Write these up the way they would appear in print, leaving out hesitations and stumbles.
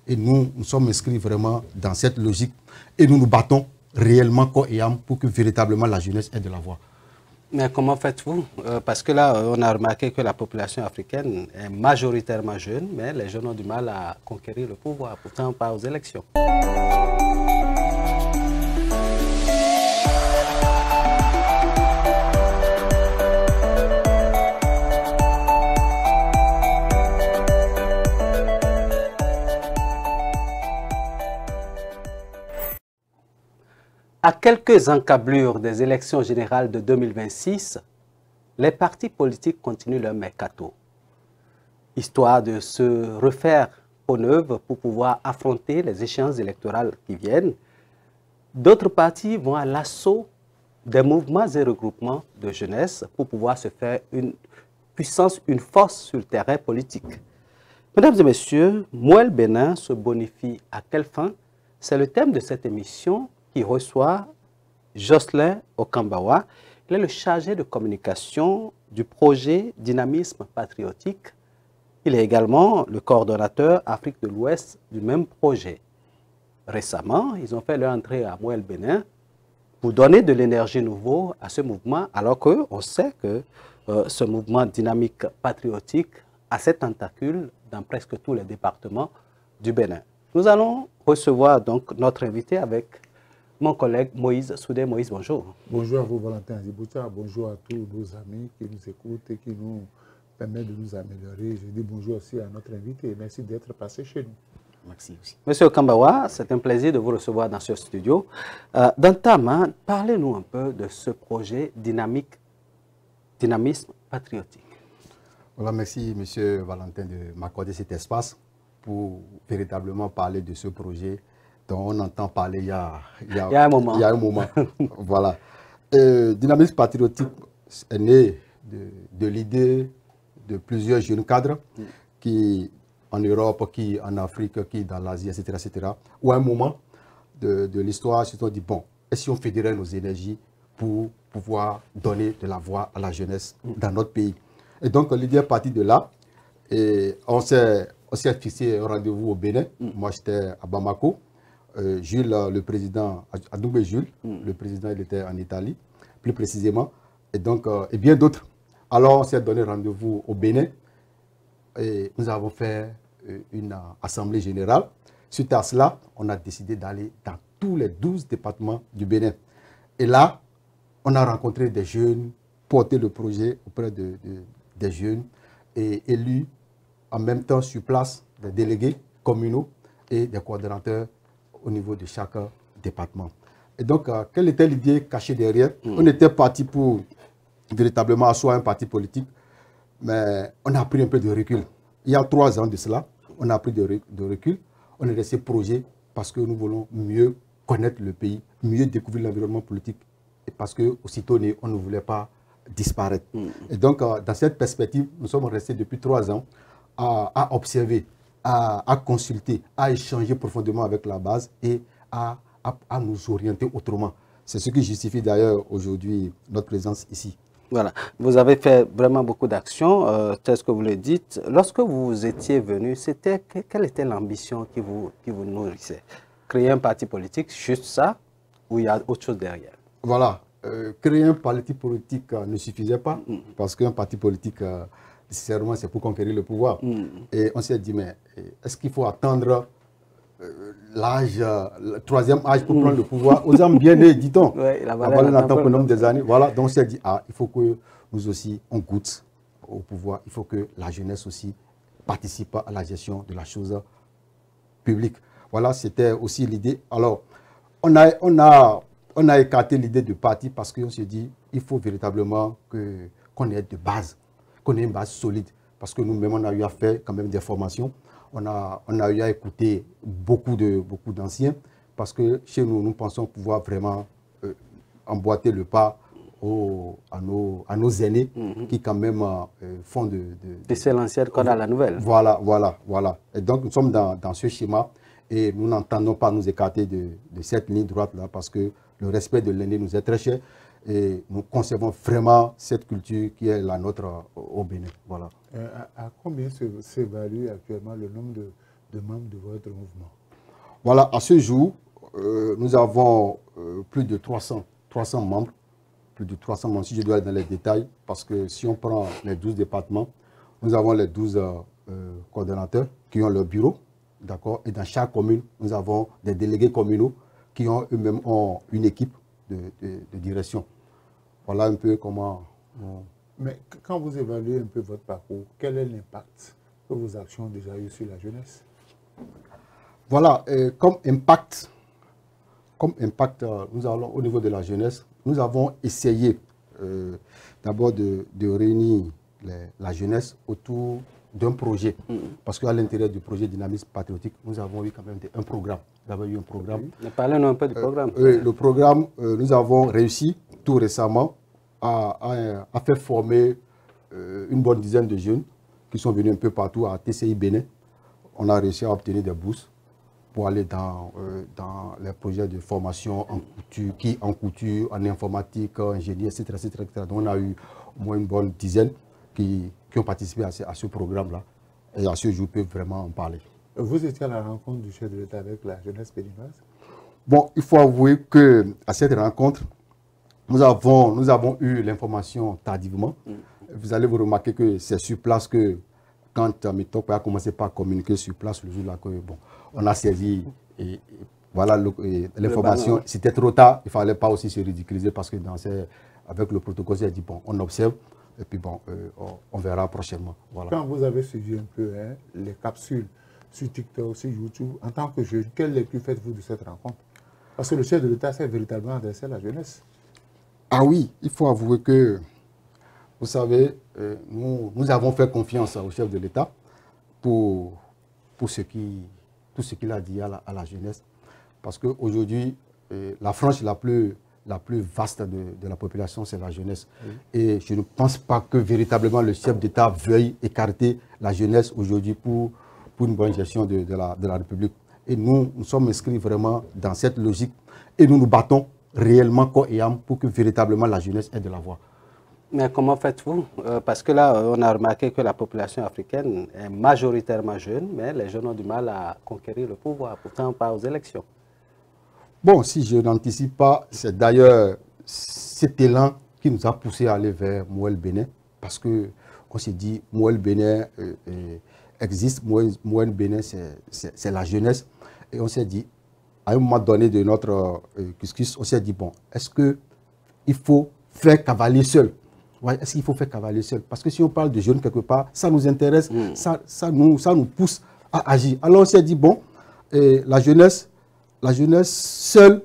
Et nous sommes inscrits vraiment dans cette logique. Et nous nous battons réellement corps et âme pour que véritablement la jeunesse ait de la voix. Mais comment faites-vous? Parce que là, on a remarqué que la population africaine est majoritairement jeune, mais les jeunes ont du mal à conquérir le pouvoir, pourtant pas aux élections. À quelques encablures des élections générales de 2026, les partis politiques continuent leur mercato, histoire de se refaire peau neuve pour pouvoir affronter les échéances électorales qui viennent. D'autres partis vont à l'assaut des mouvements et regroupements de jeunesse pour pouvoir se faire une puissance, une force sur le terrain politique. Mesdames et messieurs, Mouel Bénin se bonifie à quelle fin? C'est le thème de cette émission qui reçoit Jocelyn Okambawa. Il est le chargé de communication du projet Dynamisme Patriotique. Il est également le coordonnateur Afrique de l'Ouest du même projet. Récemment, ils ont fait leur entrée à Mouel Bénin pour donner de l'énergie nouveau à ce mouvement, alors qu'on sait que ce mouvement dynamique patriotique a ses tentacules dans presque tous les départements du Bénin. Nous allons recevoir donc notre invité avec mon collègue Moïse Soudé. Moïse, bonjour. Bonjour à vous, Valentin Ziboucha. Bonjour à tous nos amis qui nous écoutent et qui nous permettent de nous améliorer. Je dis bonjour aussi à notre invité. Merci d'être passé chez nous. Merci aussi. Monsieur Okambawa, c'est un plaisir de vous recevoir dans ce studio. Dans ta main, parlez-nous un peu de ce projet Dynamisme Patriotique. Voilà, merci, monsieur Valentin, de m'accorder cet espace pour véritablement parler de ce projet dont on entend parler il y a un moment. Voilà. Dynamisme Patriotique est né de l'idée de plusieurs jeunes cadres qui, en Europe, qui en Afrique, qui dans l'Asie, etc., où à un moment de l'histoire, se sont dit, bon, et si on fédérait nos énergies pour pouvoir donner de la voix à la jeunesse dans notre pays. Et donc, l'idée est partie de là. Et on s'est fixé un rendez-vous au Bénin. Moi, j'étais à Bamako. Jules, le président, Adoubé Jules, le président, il était en Italie, plus précisément. Et donc, et bien d'autres. Alors, on s'est donné rendez-vous au Bénin. Et nous avons fait une assemblée générale. Suite à cela, on a décidé d'aller dans tous les 12 départements du Bénin. Et là, on a rencontré des jeunes, porté le projet auprès des jeunes et élus en même temps sur place des délégués communaux et des coordonnateurs au niveau de chaque département. Et donc, quelle était l'idée cachée derrière? On était parti pour véritablement asseoir un parti politique, mais on a pris un peu de recul. Il y a 3 ans de cela, on a pris de recul. On est resté projet parce que nous voulons mieux connaître le pays, mieux découvrir l'environnement politique, et parce qu'aussitôt né, on ne voulait pas disparaître. Et donc, dans cette perspective, nous sommes restés depuis 3 ans à observer, à consulter, à échanger profondément avec la base et à nous orienter autrement. C'est ce qui justifie d'ailleurs aujourd'hui notre présence ici. Voilà, vous avez fait vraiment beaucoup d'actions, c'est ce que vous le dites. Lorsque vous étiez venu, quelle était l'ambition qui vous nourrissait? Créer un parti politique, juste ça, ou il y a autre chose derrière? Voilà, créer un parti politique ne suffisait pas, parce qu'un parti politique, nécessairement, c'est pour conquérir le pouvoir. Et on s'est dit, mais est-ce qu'il faut attendre l'âge, le 3e âge pour prendre le pouvoir aux hommes bien nés, dit-on. Ouais, la valeur n'attend que le nombre des années. Voilà, donc on s'est dit, il faut que nous aussi, on goûte au pouvoir. Il faut que la jeunesse aussi participe à la gestion de la chose publique. Voilà, c'était aussi l'idée. Alors, on a écarté l'idée de parti parce qu'on s'est dit, il faut véritablement qu'on ait de base, qu'on ait une base solide. Parce que nous-mêmes, on a eu à faire quand même des formations. On a eu à écouter beaucoup d'anciens parce que chez nous, nous pensons pouvoir vraiment emboîter le pas à nos aînés qui quand même font de c'est l'ancienne qu'on a la nouvelle. Voilà. Et donc, nous sommes dans ce schéma et nous n'entendons pas nous écarter de cette ligne droite-là parce que le respect de l'aîné nous est très cher et nous conservons vraiment cette culture qui est la nôtre au Bénin. Voilà. À combien s'évalue actuellement le nombre de membres de votre mouvement? Voilà, à ce jour, nous avons plus de 300 membres. Plus de 300 membres, si je dois aller dans les détails, parce que si on prend les 12 départements, nous avons les 12 coordonnateurs qui ont leur bureau, d'accord, et dans chaque commune, nous avons des délégués communaux qui ont eux-mêmes une équipe de direction. Voilà un peu comment... Mais quand vous évaluez un peu votre parcours, quel est l'impact que vos actions ont déjà eu sur la jeunesse? Voilà, comme impact, nous allons au niveau de la jeunesse, nous avons essayé d'abord de réunir la jeunesse autour d'un projet. Parce qu'à l'intérieur du projet Dynamisme Patriotique, nous avons eu quand même un programme. Nous avons eu un programme. Parlez-nous un peu du programme. Le programme, nous avons réussi tout récemment à faire former une bonne dizaine de jeunes qui sont venus un peu partout à TCI Bénin. On a réussi à obtenir des bourses pour aller dans les projets de formation en couture, en informatique, en ingénierie, etc., etc. Donc on a eu au moins une bonne dizaine qui ont participé à ce programme-là. Et à ce jour, peuvent vraiment en parler. Vous étiez à la rencontre du chef de l'État avec la jeunesse béninoise? Bon, il faut avouer qu'à cette rencontre, nous avons eu l'information tardivement. Vous allez vous remarquer que c'est sur place que, quand Mitop a commencé par communiquer sur place le jour-là, bon, on a saisi et voilà l'information. C'était trop tard, il ne fallait pas aussi se ridiculiser parce que avec le protocole, c'est dit, bon, on observe et puis bon, on verra prochainement. Voilà. Quand vous avez suivi un peu les capsules sur TikTok, sur YouTube, en tant que jeune, quelle lecture faites-vous de cette rencontre? Parce que le chef de l'État s'est véritablement adressé à la jeunesse. Ah oui, il faut avouer que, vous savez, nous avons fait confiance au chef de l'État pour tout ce qu'il a dit à la jeunesse. Parce qu'aujourd'hui, la frange la plus vaste de la population, c'est la jeunesse. Oui. Et je ne pense pas que véritablement le chef d'État veuille écarter la jeunesse aujourd'hui pour une bonne gestion de la République. Et nous sommes inscrits vraiment dans cette logique et nous nous battons réellement corps et âme pour que véritablement la jeunesse ait de la voix. Mais comment faites-vous? Parce que là, on a remarqué que la population africaine est majoritairement jeune, mais les jeunes ont du mal à conquérir le pouvoir, pourtant pas aux élections. Bon, si je n'anticipe pas, c'est d'ailleurs cet élan qui nous a poussé à aller vers Mouel Bénin, parce qu'on s'est dit, Mouel Bénin existe, Mouel Bénin c'est la jeunesse, et on s'est dit, à un moment donné de notre discussion, on s'est dit, bon, est-ce qu'il faut faire cavalier seul? Ouais, est-ce qu'il faut faire cavalier seul? Parce que si on parle de jeunes quelque part, ça nous intéresse, ça nous pousse à agir. Alors on s'est dit, bon, la jeunesse seule,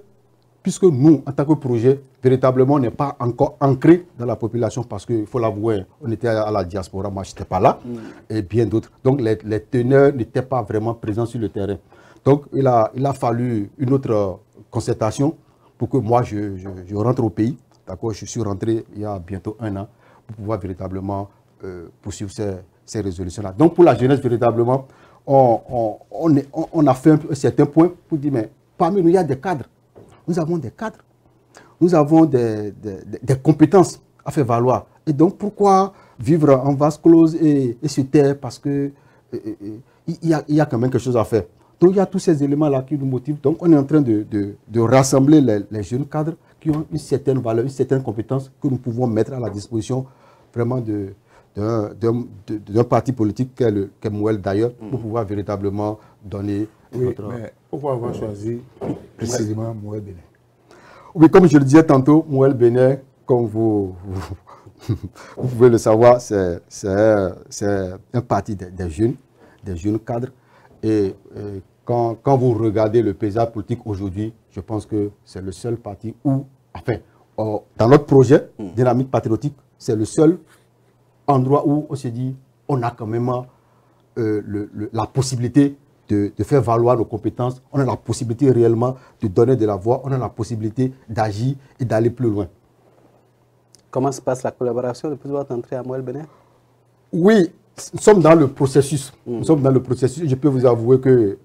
puisque nous, en tant que projet, véritablement, on n'est pas encore ancré dans la population, parce qu'il faut l'avouer, on était à la diaspora, moi je n'étais pas là, et bien d'autres. Donc les teneurs n'étaient pas vraiment présents sur le terrain. Donc il a fallu une autre concertation pour que moi je rentre au pays. D'accord, je suis rentré il y a bientôt 1 an pour pouvoir véritablement poursuivre ces résolutions-là. Donc pour la jeunesse, véritablement, on a fait un certain point pour dire, mais parmi nous, il y a des cadres. Nous avons des cadres. Nous avons des compétences à faire valoir. Et donc pourquoi vivre en vase clos et se taire? Parce qu'il y a quand même quelque chose à faire. Donc il y a tous ces éléments-là qui nous motivent. Donc on est en train de rassembler les jeunes cadres qui ont une certaine valeur, une certaine compétence que nous pouvons mettre à la disposition vraiment d'un parti politique qu'est Mouel d'ailleurs, pour pouvoir véritablement donner notre... Mais pourquoi avoir choisi précisément Mouel Bénin? Oui, comme je le disais tantôt, Mouel Bénin, comme vous pouvez le savoir, c'est un parti des jeunes cadres. Et quand vous regardez le paysage politique aujourd'hui, je pense que c'est le seul parti où, enfin, dans notre projet Dynamique Patriotique, c'est le seul endroit où on s'est dit, on a quand même la possibilité de faire valoir nos compétences, on a la possibilité réellement de donner de la voix, on a la possibilité d'agir et d'aller plus loin. Comment se passe la collaboration depuis votre entrée à Mouel Bénin? Oui, nous sommes dans le processus. Nous sommes dans le processus. Je peux vous avouer que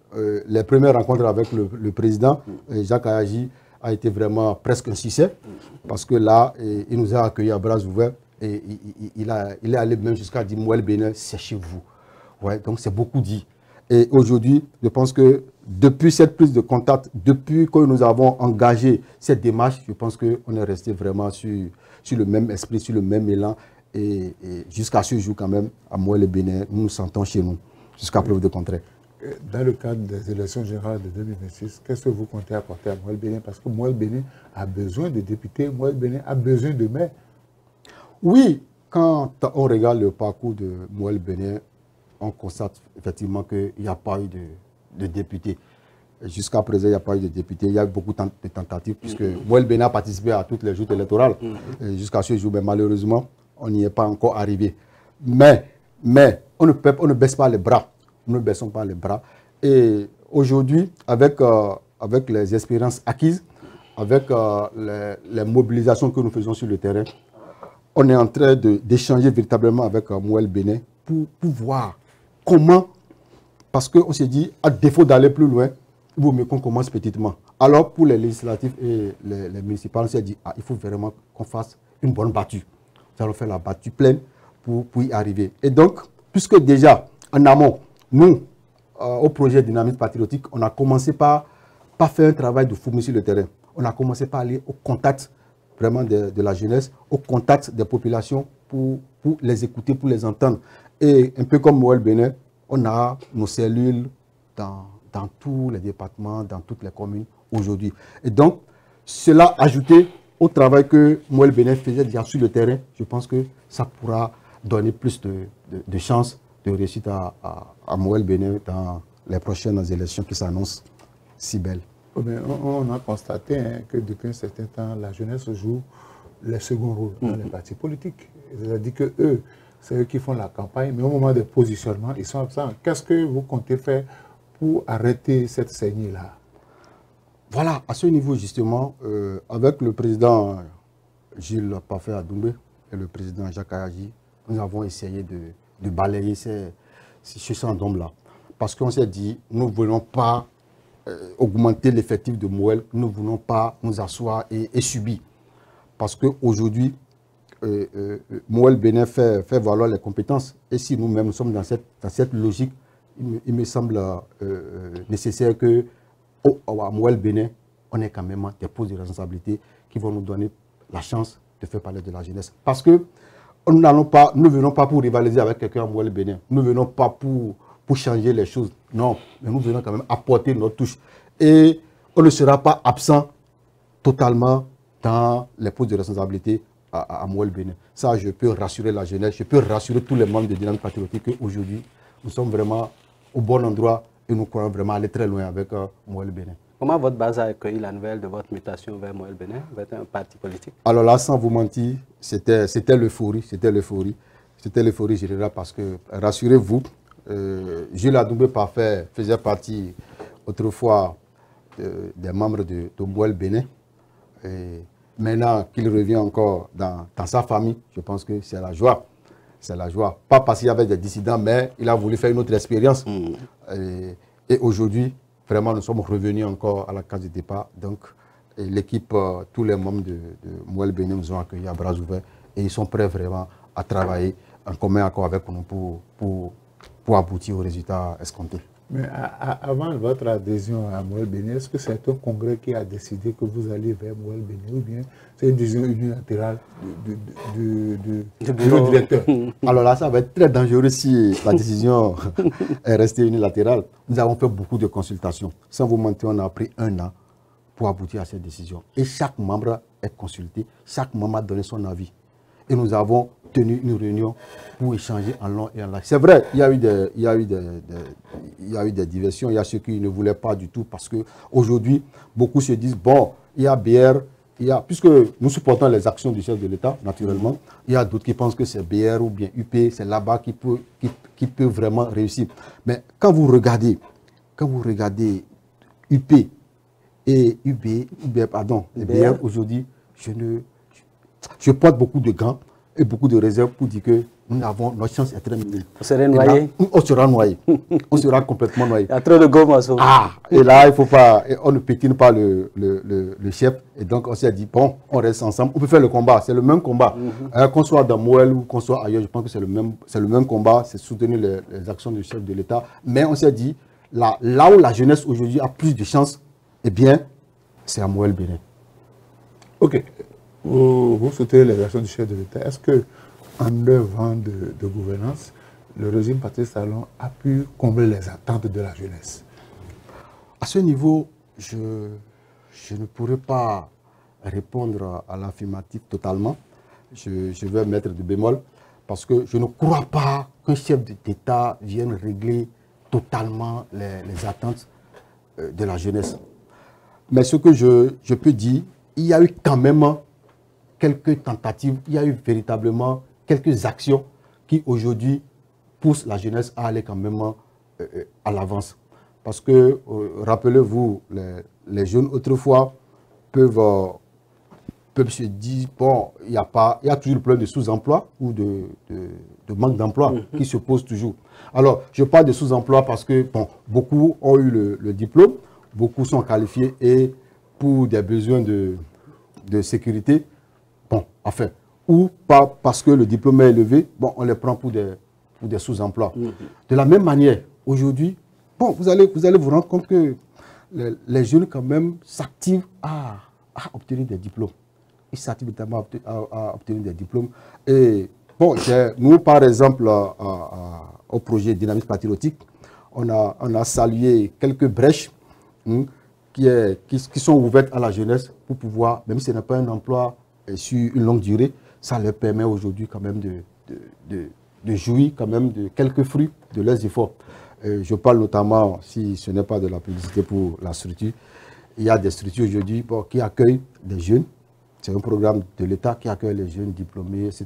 les premières rencontres avec le président, Jacques Ayagi, a été vraiment presque un succès. Parce que là, il nous a accueillis à bras ouverts. Et il est allé même jusqu'à dire, Mouel Bénin, c'est chez vous. Ouais, donc c'est beaucoup dit. Et aujourd'hui, je pense que depuis cette prise de contact, depuis que nous avons engagé cette démarche, je pense qu'on est resté vraiment sur le même esprit, sur le même élan. Et jusqu'à ce jour, quand même, à Mouel-et-Bénin, nous nous sentons chez nous, jusqu'à preuve de contraire. Dans le cadre des élections générales de 2026, qu'est-ce que vous comptez apporter à Mouel-Bénin? Parce que Mouel-Bénin a besoin de députés, Mouel-Bénin a besoin de maires. Oui, quand on regarde le parcours de Mouel-Bénin, on constate effectivement qu'il n'y a pas eu de députés. Jusqu'à présent, il n'y a pas eu de députés. Il y a eu beaucoup de tentatives, puisque Mouel-Bénin a participé à toutes les joutes électorales. Jusqu'à ce jour, mais malheureusement, on n'y est pas encore arrivé. Mais on ne baisse pas les bras. Nous ne baissons pas les bras. Et aujourd'hui, avec les expériences acquises, avec les mobilisations que nous faisons sur le terrain, on est en train d'échanger véritablement avec Mouel-Bénin pour voir comment, parce qu'on s'est dit, à défaut d'aller plus loin, il vaut mieux qu'on commence petitement. Alors, pour les législatives et les municipales, on s'est dit, il faut vraiment qu'on fasse une bonne battue. Nous allons faire la battue pleine pour y arriver. Et donc, puisque déjà, en amont, nous, au projet Dynamisme Patriotique, on a commencé par faire un travail de fourmi sur le terrain. On a commencé par aller au contact vraiment de la jeunesse, au contact des populations pour les écouter, pour les entendre. Et un peu comme Mouel-Bénin, on a nos cellules dans tous les départements, dans toutes les communes aujourd'hui. Et donc, cela ajouté au travail que Mouel-Bénin faisait déjà sur le terrain, je pense que ça pourra donner plus de chances de réussite à Mouel-Bénin dans les prochaines élections qui s'annoncent si belles. On a constaté que depuis un certain temps, la jeunesse joue les seconds rôles dans les partis politiques. C'est-à-dire que eux, c'est eux qui font la campagne, mais au moment des positionnements, ils sont absents. Qu'est-ce que vous comptez faire pour arrêter cette saignée-là? Voilà, à ce niveau justement, avec le président Gilles Parfait-Adoumbé et le président Jacques Ayagi, nous avons essayé de balayer ce syndrome-là. Parce qu'on s'est dit, nous ne voulons pas augmenter l'effectif de Mouel, nous ne voulons pas nous asseoir et subir. Parce qu'aujourd'hui, Mouel-Bénin fait valoir les compétences. Et si nous-mêmes nous sommes dans cette logique, il me semble nécessaire que à Mouel-Bénin, on ait quand même des postes de responsabilité qui vont nous donner la chance de faire parler de la jeunesse. Parce que nous ne venons pas pour rivaliser avec quelqu'un à Mouel-Bénin. Nous ne venons pas pour changer les choses. Non, mais nous venons quand même apporter notre touche. Et on ne sera pas absent totalement dans les postes de responsabilité à Mouel-Bénin. Ça, je peux rassurer la jeunesse, je peux rassurer tous les membres de Dynamisme Patriotique qu'aujourd'hui, nous sommes vraiment au bon endroit et nous croyons vraiment aller très loin avec Mouel-Bénin. Comment votre base a accueilli la nouvelle de votre mutation vers Mouel-Bénin, vers un parti politique? Alors là, sans vous mentir, c'était l'euphorie, c'était l'euphorie générale parce que, rassurez-vous, Gilles Adoumbé Parfait faisait partie autrefois des membres de Mouel-Bénin. Maintenant qu'il revient encore dans sa famille, je pense que c'est la joie. C'est la joie. Pas parce qu'il y avait des dissidents, mais il a voulu faire une autre expérience. Et aujourd'hui, vraiment, nous sommes revenus encore à la case de départ. Donc, l'équipe, tous les membres de Mouel-Bénin nous ont accueillis à bras ouverts et ils sont prêts vraiment à travailler en commun accord avec nous pour aboutir aux résultats escomptés. Mais avant votre adhésion à Mouel-Bénin, est-ce que c'est un congrès qui a décidé que vous allez vers Mouel-Bénin ou bien c'est une décision unilatérale du directeur? Alors là, ça va être très dangereux si la décision est restée unilatérale. Nous avons fait beaucoup de consultations. Sans vous mentir, on a pris 1 an pour aboutir à cette décision. Et chaque membre est consulté, chaque membre a donné son avis. Et nous avons tenu une réunion pour échanger en long et en large. C'est vrai, il y a eu des diversions, il y a ceux qui ne voulaient pas du tout parce qu'aujourd'hui, beaucoup se disent, bon, il y a BR, puisque nous supportons les actions du chef de l'État, naturellement, il y a d'autres qui pensent que c'est BR ou bien UP, c'est là-bas qui peut vraiment réussir. Mais quand vous regardez UP et BR aujourd'hui, je porte beaucoup de gants. et beaucoup de réserves pour dire que notre chance est très minime. On serait noyé. On sera noyé. On sera complètement noyé. Il y a trop de gomme à sauver. Et là, il faut pas, on ne pétine pas le chef. Et donc, on s'est dit, bon, on reste ensemble. On peut faire le combat. C'est le même combat. Qu'on soit dans Moël ou qu'on soit ailleurs, je pense que c'est le même combat. C'est soutenir les actions du chef de l'État. Mais on s'est dit, là où la jeunesse aujourd'hui a plus de chance, eh bien, c'est à Moël Bénin. Ok. Vous soutenez les actions du chef de l'État. Est-ce que, en 9 ans de gouvernance, le régime Patrice Talon a pu combler les attentes de la jeunesse? À ce niveau, je ne pourrais pas répondre à l'affirmative totalement. Je vais mettre de bémol parce que je ne crois pas qu'un chef d'État vienne régler totalement les attentes de la jeunesse. Mais ce que je peux dire, il y a eu quand même quelques tentatives, il y a eu véritablement quelques actions qui aujourd'hui poussent la jeunesse à aller quand même à l'avance. Parce que, rappelez-vous, les jeunes autrefois peuvent se dire, bon, il y a toujours le problème de sous-emploi ou de manque d'emploi qui se pose toujours. Alors, je parle de sous-emploi parce que, bon, beaucoup ont eu le diplôme, beaucoup sont qualifiés et pour des besoins de sécurité, bon, enfin, ou pas parce que le diplôme est élevé, bon, on les prend pour des sous-emplois. De la même manière, aujourd'hui, bon, vous allez vous rendre compte que les jeunes quand même s'activent à obtenir des diplômes. Ils s'activent notamment à obtenir des diplômes. Et bon, nous, par exemple, au projet Dynamisme patriotique, on a salué quelques brèches qui sont ouvertes à la jeunesse pour pouvoir, même si ce n'est pas un emploi sur une longue durée, ça leur permet aujourd'hui quand même de jouir quand même de quelques fruits de leurs efforts. Je parle notamment, si ce n'est pas de la publicité pour la structure, il y a des structures aujourd'hui qui accueillent des jeunes. C'est un programme de l'État qui accueille les jeunes diplômés, etc.,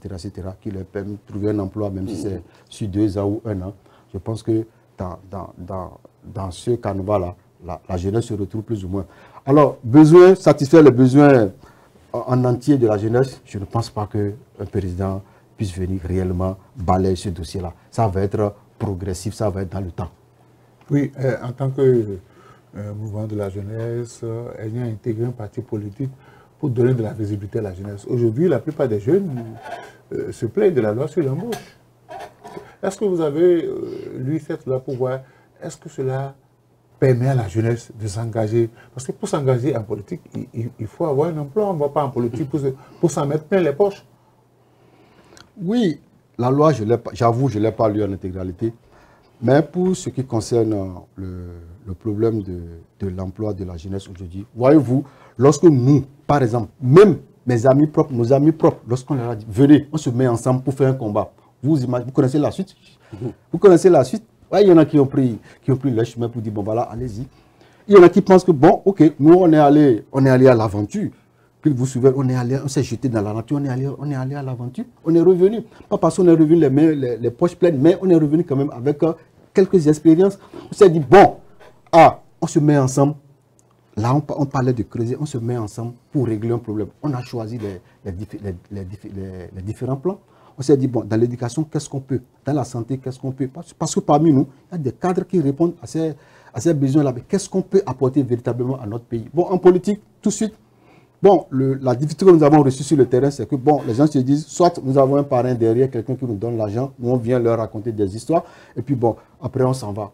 qui leur permet de trouver un emploi, même si c'est sur 2 ans ou 1 an. Je pense que dans ce canevas-là, la jeunesse se retrouve plus ou moins. Alors, satisfaire les besoins en entier de la jeunesse, je ne pense pas qu'un président puisse venir réellement balayer ce dossier-là. Ça va être progressif, ça va être dans le temps. Oui, en tant que mouvement de la jeunesse, ayant intégré un parti politique pour donner de la visibilité à la jeunesse. Aujourd'hui, la plupart des jeunes se plaignent de la loi sur l'embauche. Est-ce que vous avez lu cette loi pour voir, est-ce que cela permet à la jeunesse de s'engager? Parce que pour s'engager en politique, il faut avoir un emploi. On ne va pas en politique pour s'en mettre plein les poches. Oui, la loi, j'avoue, je ne l'ai pas lue en intégralité. Mais pour ce qui concerne le problème de l'emploi de la jeunesse aujourd'hui, voyez-vous, lorsque nous, par exemple, même mes amis propres, nos amis propres, lorsqu'on leur a dit, venez, on se met ensemble pour faire un combat. Vous connaissez la suite? Vous connaissez la suite? Ouais, il y en a qui ont pris le chemin pour dire, bon voilà, allez-y. Il y en a qui pensent que, bon, ok, nous on est allé à l'aventure. Puis vous suivez, on s'est jeté dans la nature, on est allé à l'aventure, on est revenu. Pas parce qu'on est revenu les poches pleines, mais on est revenu quand même avec quelques expériences. On s'est dit, bon, on se met ensemble. Là, on parlait de creuser, on se met ensemble pour régler un problème. On a choisi les différents plans. On s'est dit, bon, dans l'éducation, qu'est-ce qu'on peut? Dans la santé, qu'est-ce qu'on peut? Parce que parmi nous, il y a des cadres qui répondent à ces besoins-là. Mais qu'est-ce qu'on peut apporter véritablement à notre pays? Bon, en politique, tout de suite, bon, la difficulté que nous avons reçue sur le terrain, c'est que, bon, les gens se disent, soit nous avons un parrain derrière, quelqu'un qui nous donne l'argent, nous on vient leur raconter des histoires, et puis bon, après on s'en va.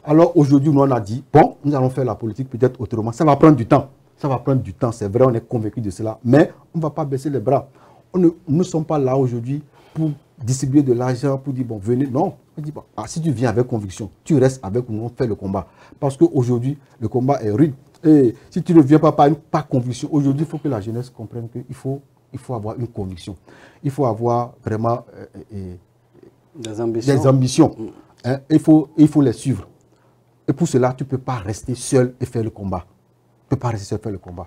Alors aujourd'hui, nous on a dit, bon, nous allons faire la politique peut-être autrement. Ça va prendre du temps. Ça va prendre du temps, c'est vrai, on est convaincu de cela. Mais on ne va pas baisser les bras. Nous ne sommes pas là aujourd'hui pour distribuer de l'argent, pour dire, bon, venez. Non, on dit, bon, si tu viens avec conviction, tu restes avec nous, on fait le combat. Parce qu'aujourd'hui, le combat est rude. Et si tu ne viens pas par conviction, aujourd'hui, il faut que la jeunesse comprenne qu'il faut avoir une conviction. Il faut avoir vraiment des ambitions. Hein, il faut les suivre. Et pour cela, tu ne peux pas rester seul et faire le combat. Tu ne peux pas rester seul et faire le combat.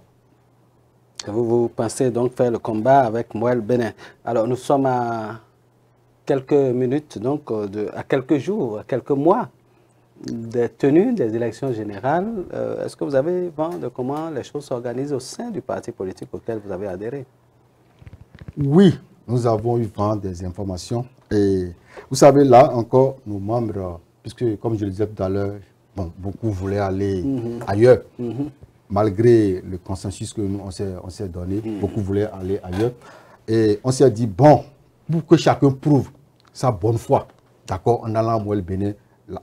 Vous pensez donc faire le combat avec Moël Bénin. Alors, nous sommes à quelques minutes, donc à quelques jours, à quelques mois des tenues des élections générales. Est-ce que vous avez vent de comment les choses s'organisent au sein du parti politique auquel vous avez adhéré? Oui, nous avons eu vent des informations. Et vous savez, là encore, nos membres, puisque comme je le disais tout à l'heure, bon, beaucoup voulaient aller ailleurs. Malgré le consensus que nous on s'est donné, beaucoup voulaient aller ailleurs. Et on s'est dit, bon, pour que chacun prouve sa bonne foi, d'accord, en allant à Moelle Bénin,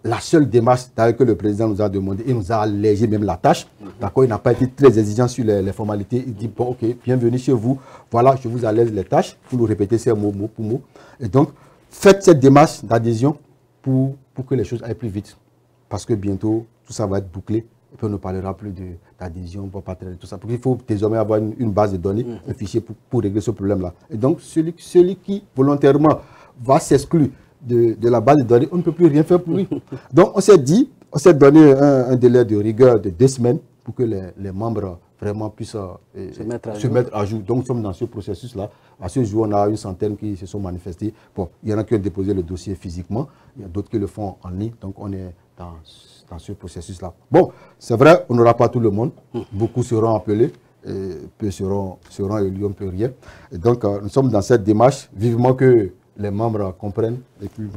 la seule démarche que le président nous a demandé, il nous a allégé même la tâche, d'accord, il n'a pas été très exigeant sur les formalités, il dit, bon, ok, bienvenue chez vous, voilà, je vous allège les tâches, vous nous répétez ces mots, mot pour mot. Et donc, faites cette démarche d'adhésion pour que les choses aillent plus vite. Parce que bientôt, tout ça va être bouclé. Et puis on ne parlera plus d'adhésion, tout ça. Parce qu'il faut désormais avoir une base de données, un fichier pour régler ce problème-là. Et donc, celui qui volontairement va s'exclure de la base de données, on ne peut plus rien faire pour lui. Donc, on s'est dit, on s'est donné un délai de rigueur de 2 semaines pour que les membres vraiment puissent se mettre à jour. Donc, nous sommes dans ce processus-là. À ce jour, on a une centaine qui se sont manifestés. Bon, il y en a qui ont déposé le dossier physiquement, il y a d'autres qui le font en ligne. Donc, on est dans ce processus-là. Bon, c'est vrai, on n'aura pas tout le monde. Beaucoup seront appelés, peu seront élus, on ne peut rien. Et donc, nous sommes dans cette démarche. Vivement que les membres comprennent et puis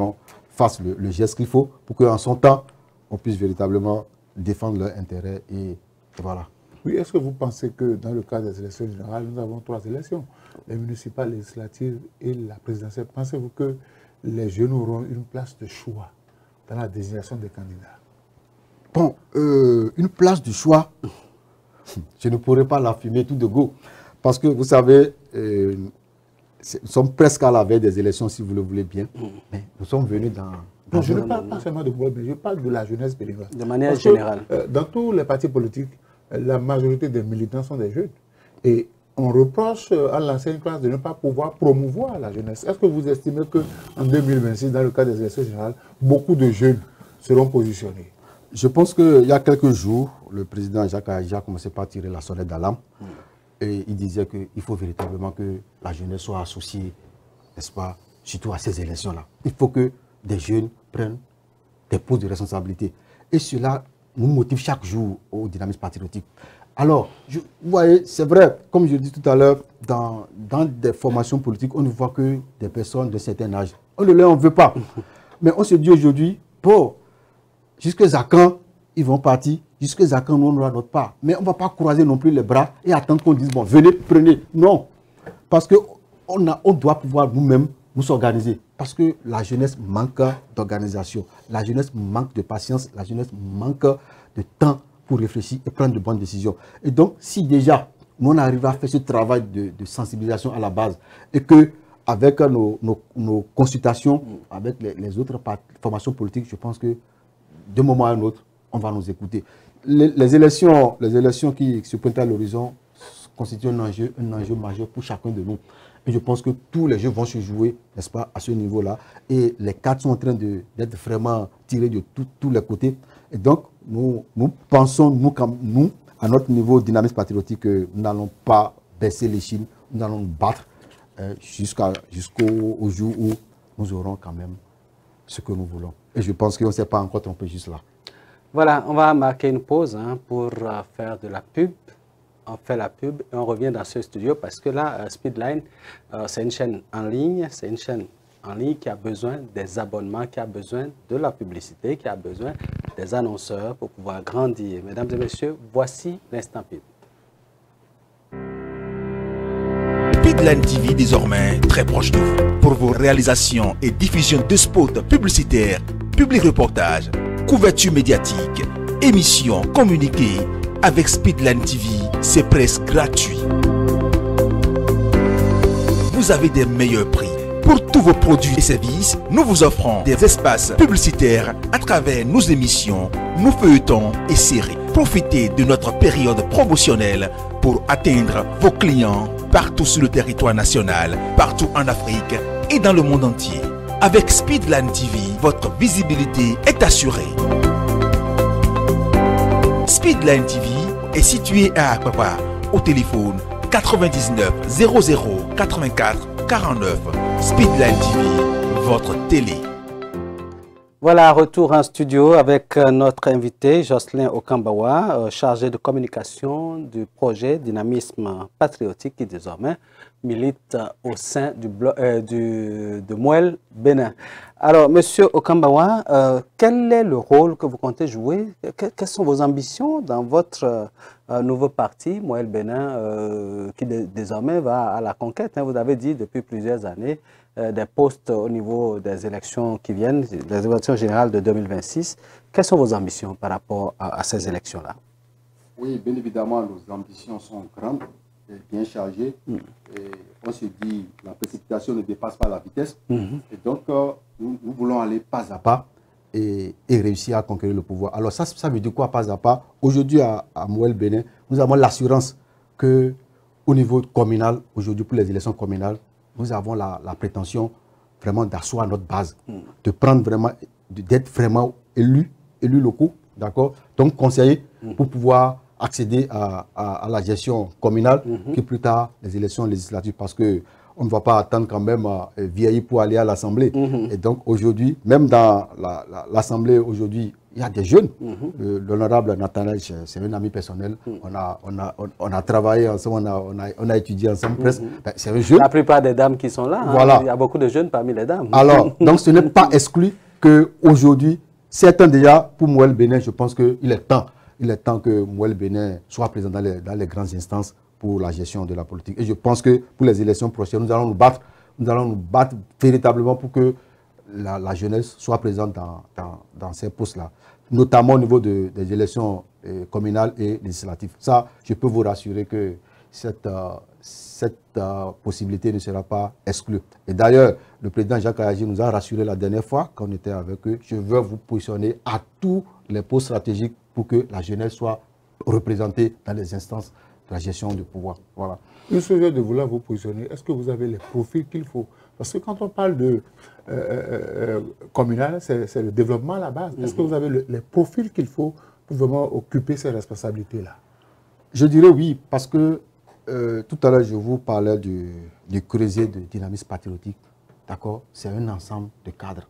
fassent le geste qu'il faut pour qu'en son temps, on puisse véritablement défendre leurs intérêts. Et voilà. Oui, est-ce que vous pensez que dans le cas des élections générales, nous avons 3 élections, les municipales, les législatives et la présidentielle. Pensez-vous que les jeunes auront une place de choix dans la désignation des candidats? Bon, une place de choix, je ne pourrais pas l'affirmer tout de go. Parce que vous savez, nous sommes presque à la veille des élections, si vous le voulez bien. Mais nous sommes venus dans... Non, je ne parle pas seulement de moi, mais je parle de la jeunesse béninoise. De manière générale. Dans tous les partis politiques, la majorité des militants sont des jeunes. Et on reproche à l'ancienne classe de ne pas pouvoir promouvoir la jeunesse. Est-ce que vous estimez qu'en 2026, dans le cas des élections générales, beaucoup de jeunes seront positionnés? Je pense qu'il y a quelques jours, le président Jacques Ayadja a commencé par tirer la sonnette d'alarme. Et il disait qu'il faut véritablement que la jeunesse soit associée, n'est-ce pas, surtout à ces élections-là. Il faut que des jeunes prennent des postes de responsabilité. Et cela nous motive chaque jour au dynamisme patriotique. Alors, vous voyez, c'est vrai, comme je dis tout à l'heure, dans des formations politiques, on ne voit que des personnes de certain âge. On ne leur en veut pas. Mais on se dit aujourd'hui, bon, jusqu'à quand ils vont partir, jusqu'à quand nous on aura notre part. Mais on ne va pas croiser non plus les bras et attendre qu'on dise, bon, venez, prenez. Non. Parce qu'on doit pouvoir nous-mêmes nous organiser. Parce que la jeunesse manque d'organisation. La jeunesse manque de patience. La jeunesse manque de temps pour réfléchir et prendre de bonnes décisions. Et donc, si déjà, nous on arrive à faire ce travail de sensibilisation à la base et que avec nos consultations avec les autres formations politiques, je pense que d'un moment à un autre, on va nous écouter. Les élections qui se pointent à l'horizon constituent un enjeu majeur pour chacun de nous. Et je pense que tous les jeux vont se jouer, n'est-ce pas, à ce niveau-là. Et les cartes sont en train d'être vraiment tirées de tous les côtés. Et donc, nous pensons, nous, à notre niveau dynamisme patriotique, que nous n'allons pas baisser les chines, nous allons nous battre jusqu'au jour où nous aurons quand même ce que nous voulons. Et je pense qu'on ne s'est pas encore trompé juste là. Voilà, on va marquer une pause pour faire de la pub. On fait la pub et on revient dans ce studio parce que là, Speedline, c'est une chaîne en ligne, qui a besoin des abonnements, qui a besoin de la publicité, qui a besoin des annonceurs pour pouvoir grandir. Mesdames et messieurs, voici l'instant pub. Speedline TV désormais très proche de vous. Pour vos réalisations et diffusion de spots publicitaires, publics reportages, couverture médiatique, émissions, communiqués, avec Speedline TV, c'est presque gratuit. Vous avez des meilleurs prix. Pour tous vos produits et services, nous vous offrons des espaces publicitaires à travers nos émissions, nos feuilletons et séries. Profitez de notre période promotionnelle pour atteindre vos clients partout sur le territoire national, partout en Afrique et dans le monde entier. Avec Speedline TV, votre visibilité est assurée. Speedline TV est situé à Akpapa, au téléphone 99 00 84 49. Speedline TV, votre télé. Voilà, retour en studio avec notre invité Jocelyn Okambawa, chargé de communication du projet Dynamisme Patriotique qui désormais milite au sein de Mouel Bénin. Alors, Monsieur Okambawa, quel est le rôle que vous comptez jouer? Quelles sont vos ambitions dans votre nouveau parti, Mouel Bénin, qui désormais va à la conquête, hein? Vous avez dit depuis plusieurs années des postes au niveau des élections qui viennent, les élections générales de 2026. Quelles sont vos ambitions par rapport à ces élections-là? Oui, bien évidemment, nos ambitions sont grandes, et bien chargées. Et on se dit, la précipitation ne dépasse pas la vitesse. Et donc, nous voulons aller pas à pas et réussir à conquérir le pouvoir. Alors ça veut dire quoi, pas à pas? Aujourd'hui, à Mouel Bénin, nous avons l'assurance qu'au niveau communal, aujourd'hui pour les élections communales, nous avons la prétention vraiment d'asseoir notre base, de prendre vraiment, d'être vraiment élus locaux, d'accord? Donc conseillers pour pouvoir accéder à la gestion communale, que plus tard les élections législatives, parce que on ne va pas attendre quand même vieillir pour aller à l'Assemblée. Et donc aujourd'hui, même dans l'Assemblée aujourd'hui, il y a des jeunes. L'honorable Nathanaël, c'est un ami personnel. On a travaillé ensemble, on a étudié ensemble presque. Ben, c'est un jeune. La plupart des dames qui sont là, voilà. Il y a beaucoup de jeunes parmi les dames. Alors, donc ce n'est pas exclu qu'aujourd'hui, certains déjà, pour Mouel Bénin, je pense qu'il est temps. Il est temps que Mouel Bénin soit présent dans les grandes instances pour la gestion de la politique. Et je pense que pour les élections prochaines, nous allons nous battre véritablement pour que la jeunesse soit présente dans ces postes-là, notamment au niveau des élections communales et législatives. Ça, je peux vous rassurer que cette possibilité ne sera pas exclue. Et d'ailleurs, le président Jacques Ayagi nous a rassuré la dernière fois qu'on était avec eux. Je veux vous positionner à tous les postes stratégiques pour que la jeunesse soit représentée dans les instances de la gestion du pouvoir. Voilà. Le sujet de vouloir vous positionner, est-ce que vous avez les profils qu'il faut? Parce que quand on parle de communal, c'est le développement à la base. Est-ce que vous avez les profils qu'il faut pour vraiment occuper ces responsabilités-là? Je dirais oui, parce que tout à l'heure, je vous parlais du creuset de dynamisme patriotique. D'accord? C'est un ensemble de cadres.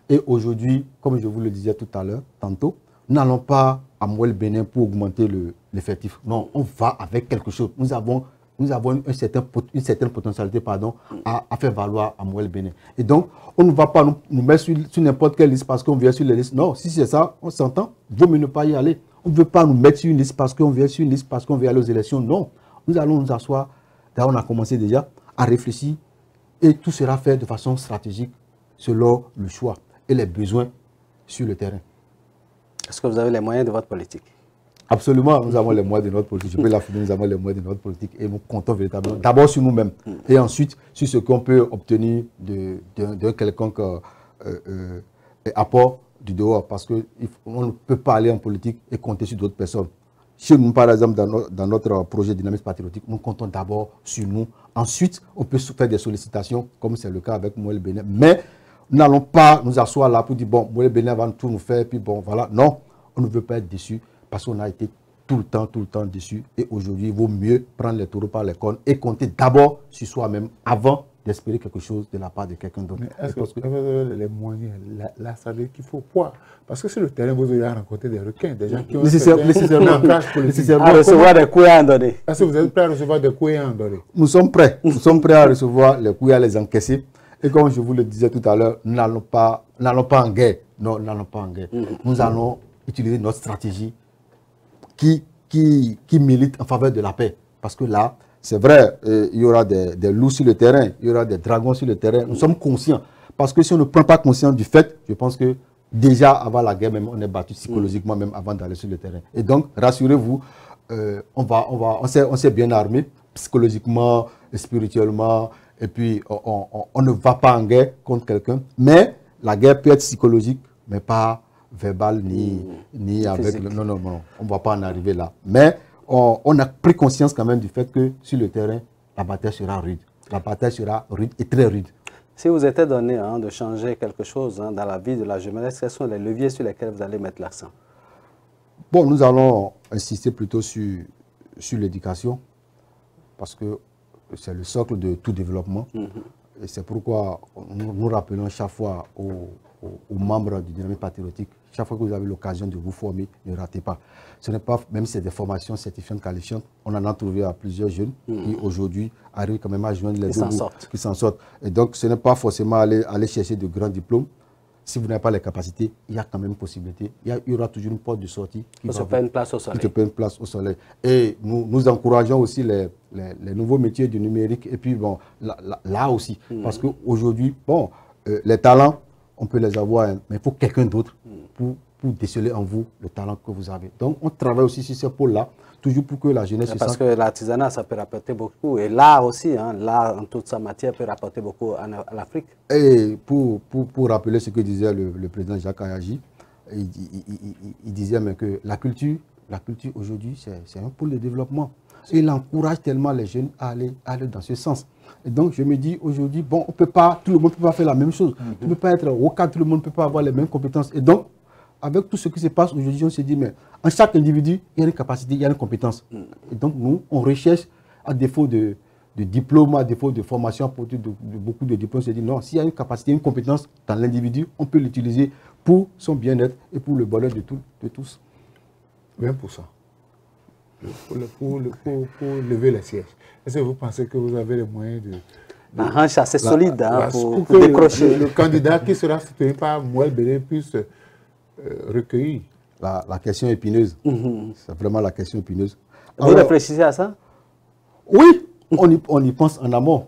Et aujourd'hui, comme je vous le disais tout à l'heure, tantôt, nous n'allons pas à Mouel Bénin pour augmenter l'effectif. Non, on va avec quelque chose. Nous avons une certaine potentialité à faire valoir à Mouel Bénin. Et donc, on ne va pas nous mettre sur n'importe quelle liste parce qu'on vient sur les listes. Non, si c'est ça, on s'entend, vaut mieux ne pas y aller. On ne veut pas nous mettre sur une liste parce qu'on vient sur une liste, parce qu'on veut aller aux élections. Non, nous allons nous asseoir. D'ailleurs, on a commencé déjà à réfléchir et tout sera fait de façon stratégique selon le choix et les besoins sur le terrain. Est-ce que vous avez les moyens de votre politique? Absolument, nous avons les moyens de notre politique. Je peux l'affirmer, nous avons les moyens de notre politique et nous comptons véritablement d'abord sur nous-mêmes et ensuite sur ce qu'on peut obtenir d'un quelconque apport du dehors, parce qu'on ne peut pas aller en politique et compter sur d'autres personnes. Chez nous, par exemple, dans notre projet Dynamisme Patriotique, nous comptons d'abord sur nous. Ensuite, on peut faire des sollicitations, comme c'est le cas avec Mouel Bénin. Mais nous n'allons pas nous asseoir là pour dire, bon, Mouel Bénin va tout nous faire, puis bon, voilà. Non, on ne veut pas être déçu parce qu'on a été tout le temps déçu. Et aujourd'hui, il vaut mieux prendre les taureaux par les cornes et compter d'abord sur soi-même avant d'espérer quelque chose de la part de quelqu'un d'autre. Est-ce que vous avez les moyens, là, ça veut dire qu'il faut quoi? Parce que sur le terrain, vous allez rencontrer des requins, des gens qui ont nécessairement recevoir des couilles à en donner. Est-ce que vous êtes prêts à recevoir des couilles à en donner? Nous sommes prêts. Nous sommes prêts à recevoir les couilles, à les encaisser. Et comme je vous le disais tout à l'heure, nous n'allons pas en guerre. Non, nous n'allons pas en guerre. Nous allons utiliser notre stratégie qui milite en faveur de la paix. Parce que là, c'est vrai, il y aura des loups sur le terrain, il y aura des dragons sur le terrain. Nous sommes conscients. Parce que si on ne prend pas conscience du fait, je pense que déjà avant la guerre, même, on est battu psychologiquement, même avant d'aller sur le terrain. Et donc, rassurez-vous, on s'est bien armé psychologiquement, spirituellement, et puis on ne va pas en guerre contre quelqu'un. Mais la guerre peut être psychologique, mais pas verbale ni avec... Non, on ne va pas en arriver là. Mais on a pris conscience quand même du fait que sur le terrain, la bataille sera rude. La bataille sera rude et très rude. Si vous étiez donné de changer quelque chose dans la vie de la jeunesse, quels sont les leviers sur lesquels vous allez mettre l'accent? Bon, nous allons insister plutôt sur l'éducation, parce que c'est le socle de tout développement. Et c'est pourquoi nous rappelons chaque fois aux membres du Dynamisme patriotique, chaque fois que vous avez l'occasion de vous former, ne ratez pas. Ce n'est pas, même si c'est des formations certifiantes, qualifiantes, on en a trouvé à plusieurs jeunes qui aujourd'hui arrivent quand même à joindre les deux bouts, qui s'en sortent. Et donc ce n'est pas forcément aller chercher de grands diplômes. Si vous n'avez pas les capacités, il y a quand même une possibilité. Il y aura toujours une porte de sortie qui te fait une place au soleil. Et nous encourageons aussi les nouveaux métiers du numérique. Et puis, bon, là aussi. Parce qu'aujourd'hui, bon, les talents, on peut les avoir, hein, mais il faut quelqu'un d'autre pour déceler en vous le talent que vous avez. Donc, on travaille aussi sur ces pôles-là, toujours pour que la jeunesse... Parce que l'artisanat, ça peut rapporter beaucoup. Et l'art aussi, hein, l'art en toute sa matière peut rapporter beaucoup à l'Afrique. Et pour rappeler ce que disait le président Jacques Ayagi, il disait mais que la culture aujourd'hui, c'est un pôle de développement. Et il encourage tellement les jeunes à aller dans ce sens. Et donc, je me dis aujourd'hui, bon, tout le monde ne peut pas faire la même chose. Tu ne peux pas être au cadre, tout le monde ne peut pas avoir les mêmes compétences. Et donc, avec tout ce qui se passe aujourd'hui, on se dit, mais en chaque individu, il y a une capacité, il y a une compétence. Et donc, nous, on recherche, à défaut de diplôme, à défaut de formation, à partir de beaucoup de diplômes, on se dit, non, s'il y a une capacité, une compétence dans l'individu, on peut l'utiliser pour son bien-être et pour le bonheur de tous. 20%. Pour lever les sièges. Est-ce que vous pensez que vous avez les moyens de... Un hanche assez solide pour décrocher. Le candidat qui sera soutenu par Mouel Béné puisse recueillir. La question épineuse. C'est vraiment la question épineuse. Vous réfléchissez à ça? Oui, on y pense en amont.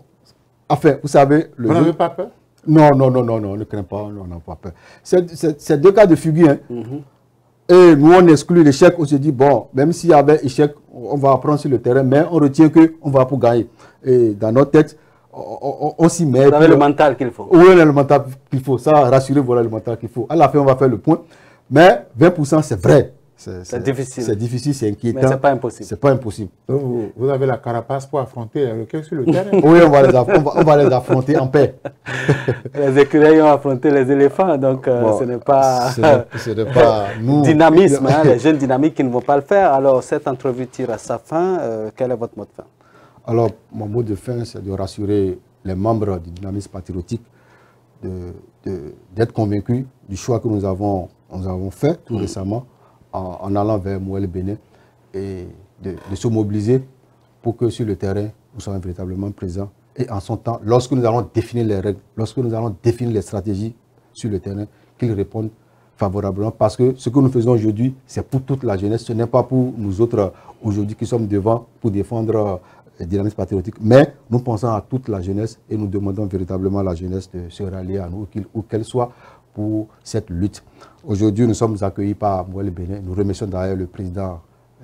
Enfin, vous savez... Vous n'avez pas peur? Non, on ne craint pas, on n'a pas peur. C'est deux cas de figure. Hein. Et nous, on exclut l'échec, on se dit, bon, même s'il y avait échec, on va apprendre sur le terrain, mais on retient qu'on va pour gagner. Et dans notre texte, on s'y met. Vous avez le mental qu'il faut. Oui, on a le mental qu'il faut. Ça, rassurez, voilà le mental qu'il faut. À la fin, on va faire le point. Mais 20%, c'est vrai. C'est difficile. C'est difficile, c'est inquiétant. Mais ce n'est pas impossible. C'est pas impossible. Donc, vous avez la carapace pour affronter les requins sur le terrain. Oui, on va les affronter en paix. Les écureuils ont affronté les éléphants, donc bon, ce n'est pas, nous. Dynamisme, hein, les jeunes dynamiques qui ne vont pas le faire. Alors, cette entrevue tire à sa fin. Quel est votre mot de fin? Alors, mon mot de fin, c'est de rassurer les membres du dynamisme patriotique d'être convaincus du choix que nous avons fait tout récemment en allant vers Mouel Béné et de se mobiliser pour que sur le terrain, nous soyons véritablement présents. Et en son temps, lorsque nous allons définir les règles, lorsque nous allons définir les stratégies sur le terrain, qu'ils répondent favorablement. Parce que ce que nous faisons aujourd'hui, c'est pour toute la jeunesse. Ce n'est pas pour nous autres aujourd'hui qui sommes devant pour défendre le dynamisme patriotique. Mais nous pensons à toute la jeunesse et nous demandons véritablement à la jeunesse de se rallier à nous, où qu'elle soit, pour cette lutte. Aujourd'hui, nous sommes accueillis par Mouel Béné. Nous remercions d'ailleurs le président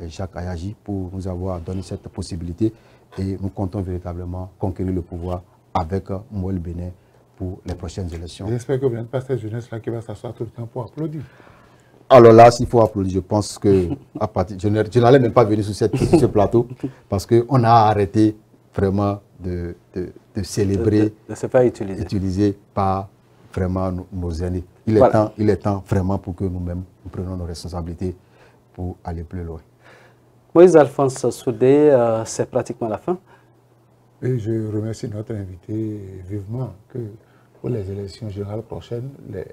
Jacques Ayagi pour nous avoir donné cette possibilité et nous comptons véritablement conquérir le pouvoir avec Mouel Béné pour les prochaines élections. J'espère que vous n'êtes pas cette jeunesse-là qui va s'asseoir tout le temps pour applaudir. Alors là, s'il faut applaudir, je pense que je n'allais même pas venir sur ce plateau parce qu'on a arrêté vraiment de célébrer, de se faire utiliser par vraiment nos aînés. Il est temps vraiment pour que nous-mêmes nous prenions nos responsabilités pour aller plus loin. Moïse Alphonse Soudé, c'est pratiquement la fin. Et je remercie notre invité vivement que pour les élections générales prochaines,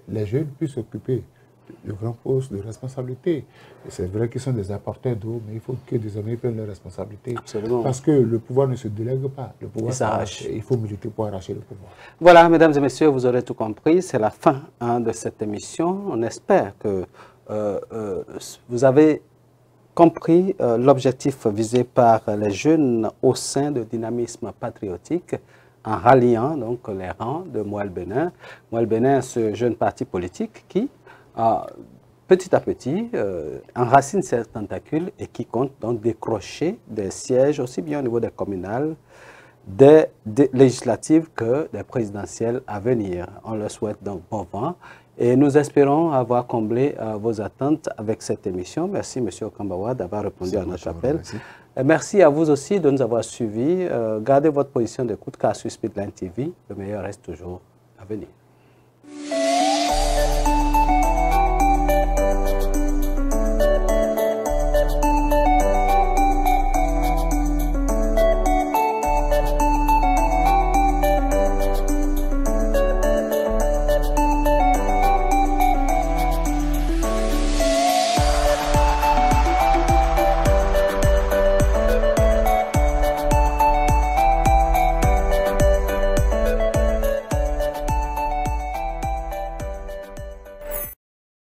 les jeunes puissent s'occuper de grands postes de responsabilité. C'est vrai qu'ils sont des apporteurs d'eau, mais il faut que des amis prennent leurs responsabilités. Absolument. Parce que le pouvoir ne se délègue pas. Le pouvoir s'arrache. Il faut militer pour arracher le pouvoir. Voilà, mesdames et messieurs, vous aurez tout compris. C'est la fin de cette émission. On espère que vous avez compris l'objectif visé par les jeunes au sein de Dynamisme patriotique en ralliant donc les rangs de Mouel Béné. Mouel Béné, ce jeune parti politique qui petit à petit, enracine ses tentacules et qui compte donc décrocher des sièges aussi bien au niveau des communales, des législatives que des présidentielles à venir. On leur souhaite donc bon vent et nous espérons avoir comblé vos attentes avec cette émission. Merci M. Okambawa d'avoir répondu à notre appel. Merci à vous aussi de nous avoir suivis. Gardez votre position d'écoute car sur Speedline TV, le meilleur reste toujours à venir.